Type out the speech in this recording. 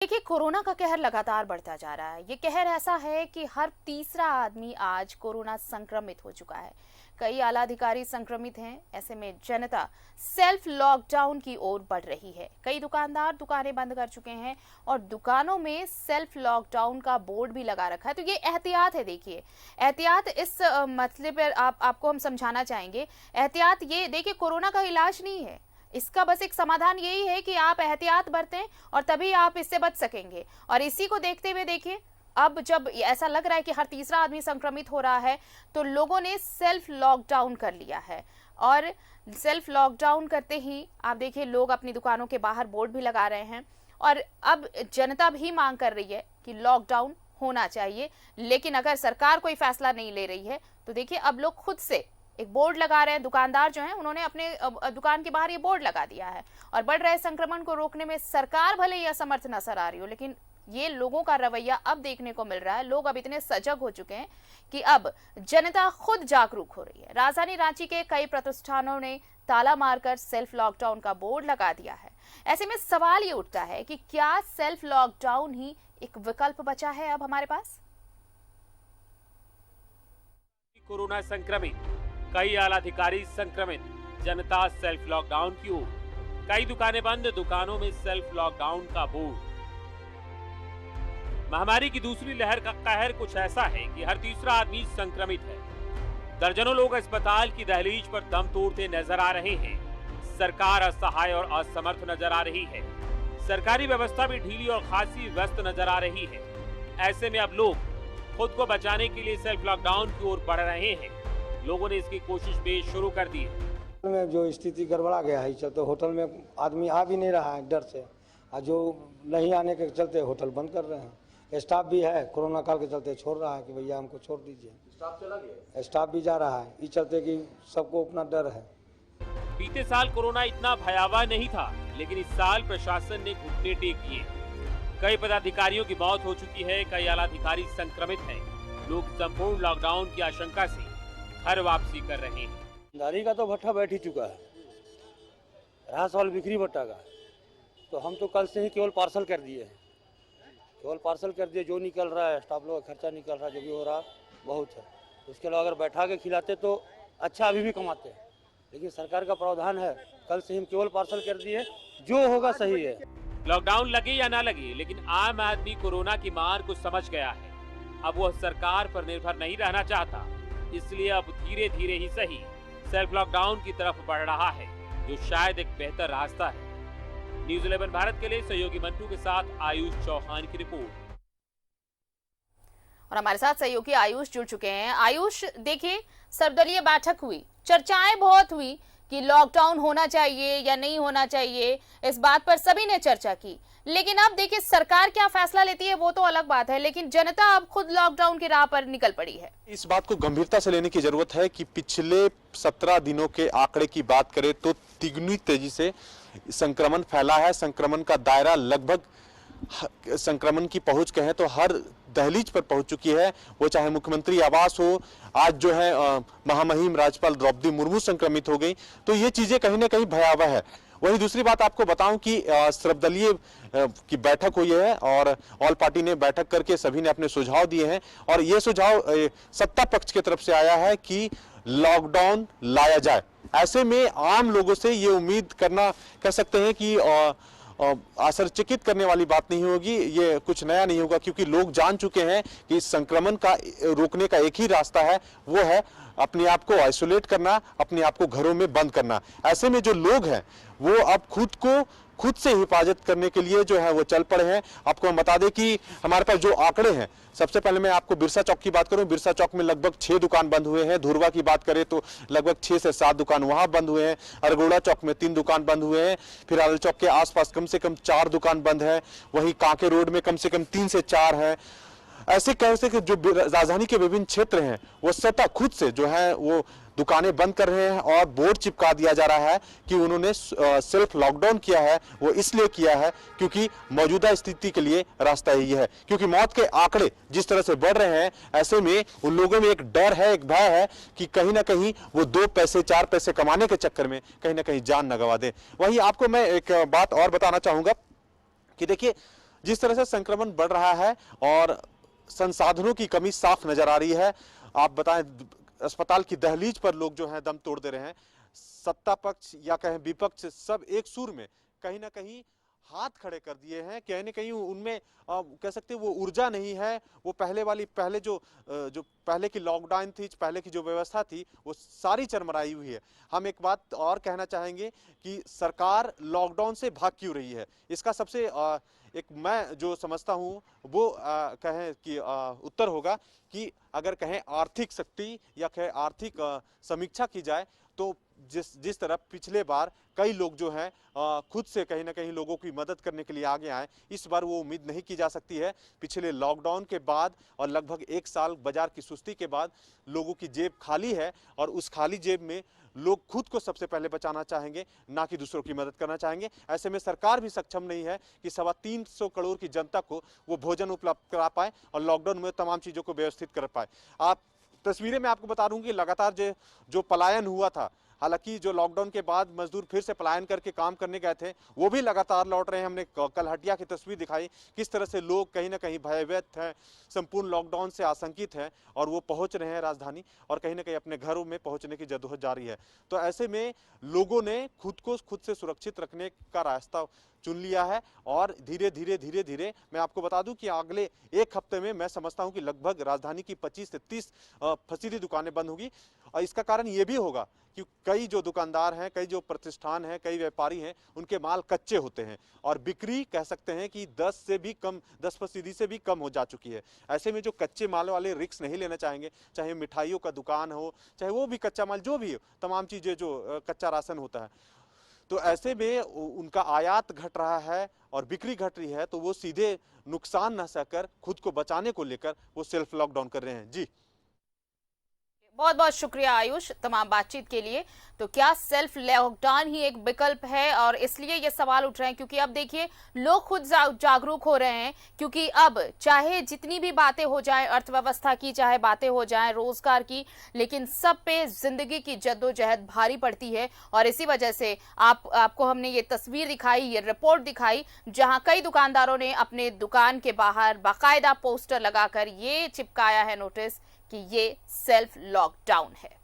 देखिए, कोरोना का कहर लगातार बढ़ता जा रहा है। ये कहर ऐसा है कि हर तीसरा आदमी आज कोरोना संक्रमित हो चुका है। कई आला अधिकारी संक्रमित हैं। ऐसे में जनता सेल्फ लॉकडाउन की ओर बढ़ रही है। कई दुकानदार दुकानें बंद कर चुके हैं और दुकानों में सेल्फ लॉकडाउन का बोर्ड भी लगा रखा है। तो ये एहतियात है। देखिए, एहतियात इस मसले पर आपको हम समझाना चाहेंगे। एहतियात ये देखिए, कोरोना का इलाज नहीं है। इसका बस एक समाधान यही है कि आप एहतियात बरतें और तभी आप इससे बच सकेंगे। और इसी को देखते हुए देखिए, अब जब ऐसा लग रहा है कि हर तीसरा आदमी संक्रमित हो रहा है, तो लोगों ने सेल्फ लॉकडाउन कर लिया है। और सेल्फ लॉकडाउन करते ही आप देखिए, लोग अपनी दुकानों के बाहर बोर्ड भी लगा रहे हैं। और अब जनता भी मांग कर रही है कि लॉकडाउन होना चाहिए। लेकिन अगर सरकार कोई फैसला नहीं ले रही है, तो देखिए अब लोग खुद से एक बोर्ड लगा रहे हैं। दुकानदार जो हैं, उन्होंने अपने दुकान के बाहर ये बोर्ड लगा दिया है। और बढ़ रहे संक्रमण को रोकने में सरकार भले ही असमर्थ नजर आ रही हो, लेकिन ये लोगों का रवैया अब देखने को मिल रहा है। लोग अब इतने सजग हो चुके हैं कि अब जनता खुद जागरूक हो रही है। राजधानी रांची के कई प्रतिष्ठानों ने ताला मारकर सेल्फ लॉकडाउन का बोर्ड लगा दिया है। ऐसे में सवाल ये उठता है कि क्या सेल्फ लॉकडाउन ही एक विकल्प बचा है अब हमारे पास? कोरोना संक्रमित, कई आला अधिकारी संक्रमित, जनता सेल्फ लॉकडाउन की ओर। कई दुकानें बंद, दुकानों में सेल्फ लॉकडाउन का बोर्ड। महामारी की दूसरी लहर का कहर कुछ ऐसा है कि हर तीसरा आदमी संक्रमित है। दर्जनों लोग अस्पताल की दहलीज पर दम तोड़ते नजर आ रहे हैं। सरकार असहाय और असमर्थ नजर आ रही है। सरकारी व्यवस्था भी ढीली और खासी व्यस्त नजर आ रही है। ऐसे में अब लोग खुद को बचाने के लिए सेल्फ लॉकडाउन की ओर बढ़ रहे हैं। लोगों ने इसकी कोशिश भी शुरू कर दी है। में जो स्थिति गड़बड़ा गया है, चलते होटल में आदमी आ भी नहीं रहा है डर से, और जो नहीं आने के चलते होटल बंद कर रहे हैं। स्टाफ भी है, कोरोना काल के चलते छोड़ रहा है कि भैया हमको छोड़ दीजिए। स्टाफ चला गया, स्टाफ भी जा रहा है, इस चलते कि सबको अपना डर है। बीते साल कोरोना इतना भयावह नहीं था, लेकिन इस साल प्रशासन ने घुटने टेक दिए। कई पदाधिकारियों की मौत हो चुकी है, कई आला अधिकारी संक्रमित हैं। लोग संपूर्ण लॉकडाउन की आशंका से घर वापसी कर रहे हैं। दारी का तो भट्ठा बैठ ही चुका है, रहा सवाल बिक्री भट्टा का। तो हम तो कल से ही केवल पार्सल कर दिए हैं, केवल पार्सल कर दिए। जो निकल रहा है, स्टाफ लोग का खर्चा निकल रहा है, जो भी हो रहा बहुत है। उसके अलावा अगर बैठा के खिलाते तो अच्छा अभी भी कमाते हैं, लेकिन सरकार का प्रावधान है। कल से हम केवल पार्सल कर दिए, जो होगा सही है। लॉकडाउन लगे या ना लगे, लेकिन आम आदमी कोरोना की मार को समझ गया है। अब वह सरकार पर निर्भर नहीं रहना चाहता, इसलिए अब धीरे धीरे ही सही सेल्फ लॉकडाउन की तरफ बढ़ रहा है, जो शायद एक बेहतर रास्ता है। न्यूज़ 11 भारत के लिए सहयोगी मंटू के साथ आयुष चौहान की रिपोर्ट। और हमारे साथ सहयोगी आयुष जुड़ चुके हैं। आयुष, देखिए, सर्वदलीय बैठक हुई, चर्चाएं बहुत हुई कि लॉकडाउन होना चाहिए या नहीं होना चाहिए। इस बात पर सभी ने चर्चा की, लेकिन अब देखिए सरकार क्या फैसला लेती है वो तो अलग बात है, लेकिन जनता अब खुद लॉकडाउन की राह पर निकल पड़ी है। इस बात को गंभीरता से लेने की जरूरत है कि पिछले 17 दिनों के आंकड़े की बात करें तो तिगुनी तेजी से संक्रमण फैला है। संक्रमण का दायरा लगभग, संक्रमण की पहुंच कहें तो हर दहलीज पर पहुंच चुकी है। वो चाहे मुख्यमंत्री आवास हो, आज जो है महामहिम राज्यपाल द्रौपदी मुर्मू संक्रमित हो गई, तो ये चीजें कहीं ना कहीं भयावह है। वही दूसरी बात आपको बताऊं कि सर्वदलीय की बैठक हुई है और ऑल पार्टी ने बैठक करके सभी ने अपने सुझाव दिए हैं। और ये सुझाव सत्ता पक्ष की तरफ से आया है कि लॉकडाउन लाया जाए। ऐसे में आम लोगों से ये उम्मीद करना कह सकते हैं कि आश्चर्यचकित करने वाली बात नहीं होगी, ये कुछ नया नहीं होगा, क्योंकि लोग जान चुके हैं कि इस संक्रमण का रोकने का एक ही रास्ता है, वो है अपने आप को आइसोलेट करना, अपने आप को घरों में बंद करना। ऐसे में जो लोग हैं वो अब खुद से हिफाजत करने के लिए जो है वो चल पड़े हैं। आपको हम बता दें कि हमारे पास जो आंकड़े हैं, सबसे पहले मैं आपको बिरसा चौक की बात करूं। बिरसा चौक में लगभग 6 दुकान बंद हुए हैं। धुरवा की बात करें तो लगभग 6 से 7 दुकान वहां बंद हुए हैं। अरगोड़ा चौक में 3 दुकान बंद हुए हैं। फिर आल चौक के आसपास कम से कम 4 दुकान बंद है। वहीं कांके रोड में कम से कम 3 से 4 है। ऐसे कैसे कि जो राजधानी के विभिन्न क्षेत्र हैं वो स्वतः खुद से जो है वो दुकानें बंद कर रहे हैं और बोर्ड चिपका दिया जा रहा है कि उन्होंने सेल्फ लॉकडाउन किया है। वो इसलिए किया है क्योंकि मौजूदा स्थिति के लिए रास्ता यही है, क्योंकि मौत के आंकड़े जिस तरह से बढ़ रहे हैं, ऐसे में उन लोगों में एक डर है, एक भय है कि कहीं ना कहीं वो 2 पैसे 4 पैसे कमाने के चक्कर में कहीं ना कहीं जान न गवा दे। वहीं आपको मैं एक बात और बताना चाहूंगा कि देखिए जिस तरह से संक्रमण बढ़ रहा है और संसाधनों की कमी साफ नजर आ रही है। आप बताएं, अस्पताल की दहलीज पर लोग जो हैं दम तोड़ दे रहे हैं। सत्ता पक्ष या कहें विपक्ष सब एक सुर में कहीं ना कहीं हाथ खड़े कर दिए हैं। कहीं ना कहीं उनमें कह सकते हैं वो ऊर्जा नहीं है। वो पहले जो पहले की लॉकडाउन थी, पहले की जो व्यवस्था थी, वो सारी चरमराई हुई है। हम एक बात और कहना चाहेंगे कि सरकार लॉकडाउन से भाग क्यों रही है। इसका सबसे एक मैं जो समझता हूँ वो कहें कि उत्तर होगा कि अगर कहें आर्थिक शक्ति या कहें आर्थिक समीक्षा की जाए तो जिस तरह पिछले बार कई लोग जो हैं खुद से कहीं ना कहीं लोगों की मदद करने के लिए आगे आए, इस बार वो उम्मीद नहीं की जा सकती है। पिछले लॉकडाउन के बाद और लगभग 1 साल बाजार की सुस्ती के बाद लोगों की जेब खाली है और उस खाली जेब में लोग खुद को सबसे पहले बचाना चाहेंगे, ना कि दूसरों की मदद करना चाहेंगे। ऐसे में सरकार भी सक्षम नहीं है कि 325 करोड़ की जनता को वो भोजन उपलब्ध करा पाए और लॉकडाउन में तमाम चीज़ों को व्यवस्थित कर पाए। आप तस्वीरें में आपको बता दूं कि लगातार जो पलायन हुआ था, हालांकि जो लॉकडाउन के बाद मजदूर फिर से पलायन करके काम करने गए थे, वो भी लगातार लौट रहे हैं। हमने कल हटिया की तस्वीर दिखाई, किस तरह से लोग कहीं ना कहीं भयभीत हैं, संपूर्ण लॉकडाउन से आशंकित हैं और वो पहुंच रहे हैं राजधानी और कहीं ना कहीं अपने घरों में पहुंचने की जद्दोजहद जारी है। तो ऐसे में लोगों ने खुद से सुरक्षित रखने का रास्ता चुन लिया है और धीरे धीरे मैं आपको बता दूं कि अगले 1 हफ्ते में मैं समझता हूं कि लगभग राजधानी की 25 से 30 फसीदी दुकानें बंद होगी। और इसका कारण ये भी होगा कि कई जो दुकानदार हैं, कई जो प्रतिष्ठान हैं, कई व्यापारी हैं, उनके माल कच्चे होते हैं और बिक्री कह सकते हैं कि 10% से भी कम हो जा चुकी है। ऐसे में जो कच्चे माल वाले रिस्क नहीं लेना चाहेंगे, चाहे मिठाइयों का दुकान हो, चाहे वो भी कच्चा माल जो भी हो, तमाम चीजें जो कच्चा राशन होता है, तो ऐसे में उनका आयात घट रहा है और बिक्री घट रही है, तो वो सीधे नुकसान न सहकर खुद को बचाने को लेकर वो सेल्फ लॉकडाउन कर रहे हैं। जी, बहुत बहुत शुक्रिया आयुष तमाम बातचीत के लिए। तो क्या सेल्फ लॉकडाउन ही एक विकल्प है? और इसलिए ये सवाल उठ रहे हैं क्योंकि अब देखिए लोग खुद जागरूक हो रहे हैं, क्योंकि अब चाहे जितनी भी बातें हो जाएं अर्थव्यवस्था की, चाहे बातें हो जाएं रोजगार की, लेकिन सब पे जिंदगी की जद्दोजहद भारी पड़ती है। और इसी वजह से आपको हमने ये तस्वीर दिखाई, ये रिपोर्ट दिखाई, जहां कई दुकानदारों ने अपने दुकान के बाहर बाकायदा पोस्टर लगाकर ये चिपकाया है नोटिस कि ये सेल्फ लॉकडाउन है।